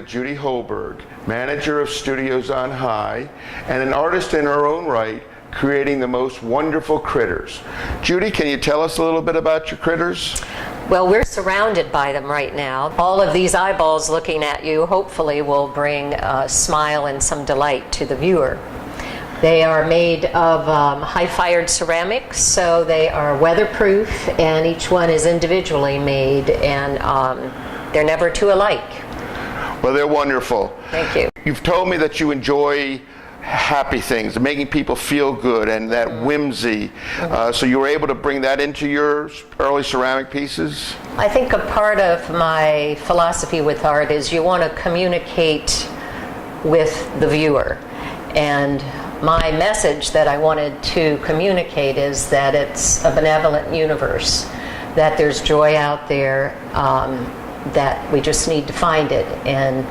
with Judy Hoberg, manager of Studios on High and an artist in her own right, creating the most wonderful critters. Judy, can you tell us a little bit about your critters? Well, we're surrounded by them right now. All of these eyeballs looking at you hopefully will bring a smile and some delight to the viewer. They are made of high-fired ceramics, so they are weatherproof, and each one is individually made, and they're never two alike. Well, they're wonderful. Thank you. You've told me that you enjoy happy things, making people feel good, and that whimsy. So you were able to bring that into your early ceramic pieces? I think a part of my philosophy with art is you want to communicate with the viewer. And my message that I wanted to communicate is that it's a benevolent universe, that there's joy out there, that we just need to find it. And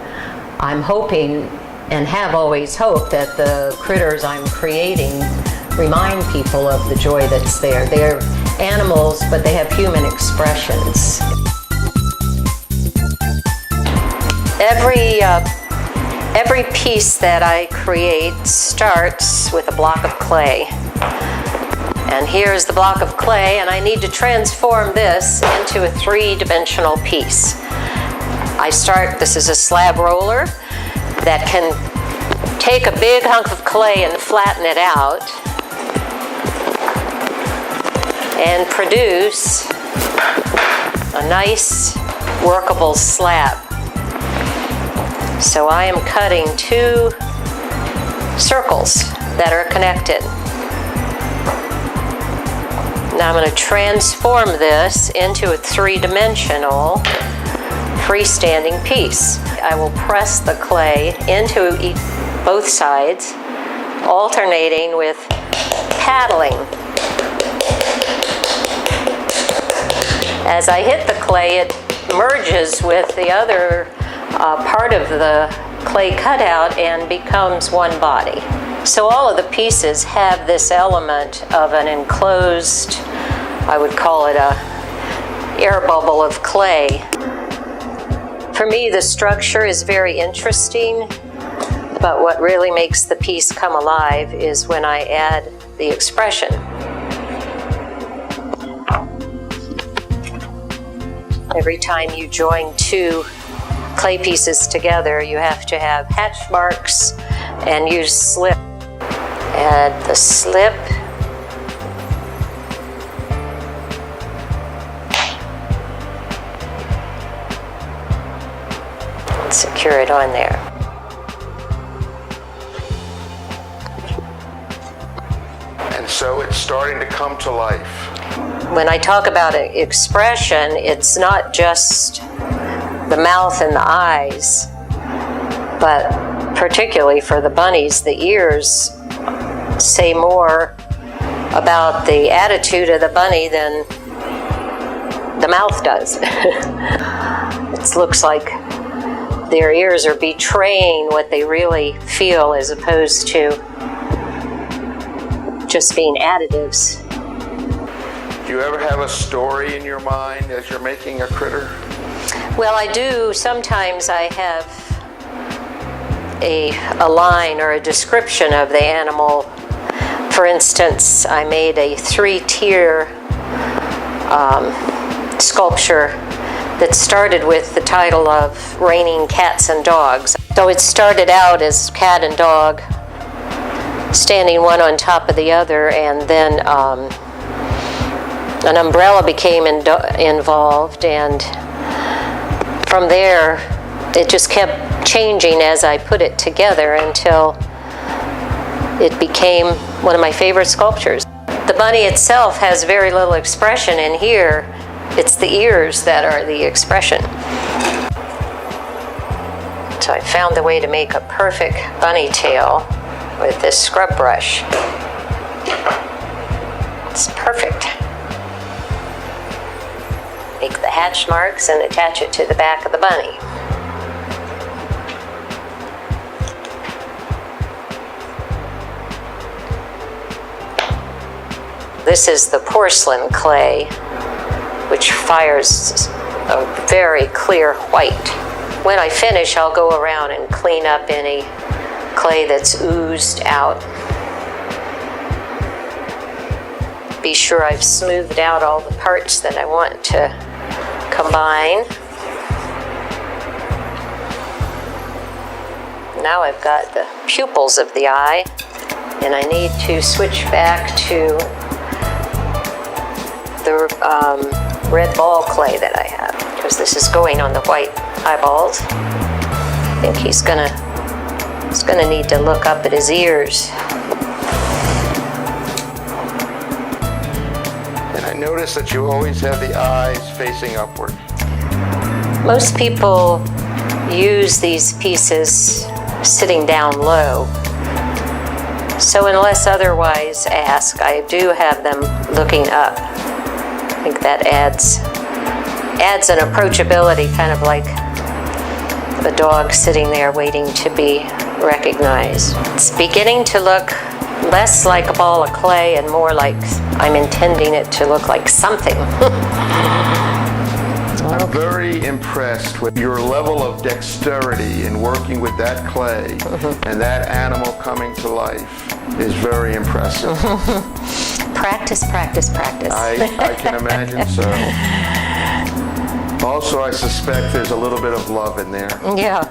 I'm hoping and have always hoped that the critters I'm creating remind people of the joy that's there. They're animals, but they have human expressions. Every piece that I create starts with a block of clay. And here's the block of clay, and I need to transform this into a three-dimensional piece. This is a slab roller that can take a big hunk of clay and flatten it out and produce a nice workable slab. So I am cutting two circles that are connected. Now I'm going to transform this into a three-dimensional freestanding piece. I will press the clay into both sides, alternating with paddling. As I hit the clay, it merges with the other part of the clay cutout and becomes one body. So all of the pieces have this element of an enclosed, I would call it a air bubble of clay. For me, the structure is very interesting, but what really makes the piece come alive is when I add the expression. Every time you join two clay pieces together, you have to have hatch marks and use slip. Add the slip. And secure it on there. And so it's starting to come to life. When I talk about expression, it's not just the mouth and the eyes, but particularly for the bunnies, the ears say more about the attitude of the bunny than the mouth does. It looks like their ears are betraying what they really feel as opposed to just being additives. Do you ever have a story in your mind as you're making a critter? Well, I do. Sometimes I have a line or a description of the animal. For instance, I made a three-tier sculpture that started with the title of Raining Cats and Dogs. So it started out as cat and dog standing one on top of the other, and then an umbrella became involved, and from there it just kept changing as I put it together until it became one of my favorite sculptures. The bunny itself has very little expression, and here it's the ears that are the expression. So I found the way to make a perfect bunny tail with this scrub brush. It's perfect. Make the hatch marks and attach it to the back of the bunny. This is the porcelain clay, which fires a very clear white. when I finish, I'll go around and clean up any clay that's oozed out. Be sure I've smoothed out all the parts that I want to combine. Now I've got the pupils of the eye, and I need to switch back to the red ball clay that I have, because this is going on the white eyeballs. I think he's gonna need to look up at his ears. And I notice that you always have the eyes facing upward. Most people use these pieces sitting down low. So unless otherwise asked, I do have them looking up. I think that adds an approachability, kind of like the dog sitting there waiting to be recognized. It's beginning to look less like a ball of clay and more like I'm intending it to look like something. I'm very impressed with your level of dexterity in working with that clay, and that animal coming to life is very impressive. Practice, practice, practice. I can imagine so. Also, I suspect there's a little bit of love in there. Yeah.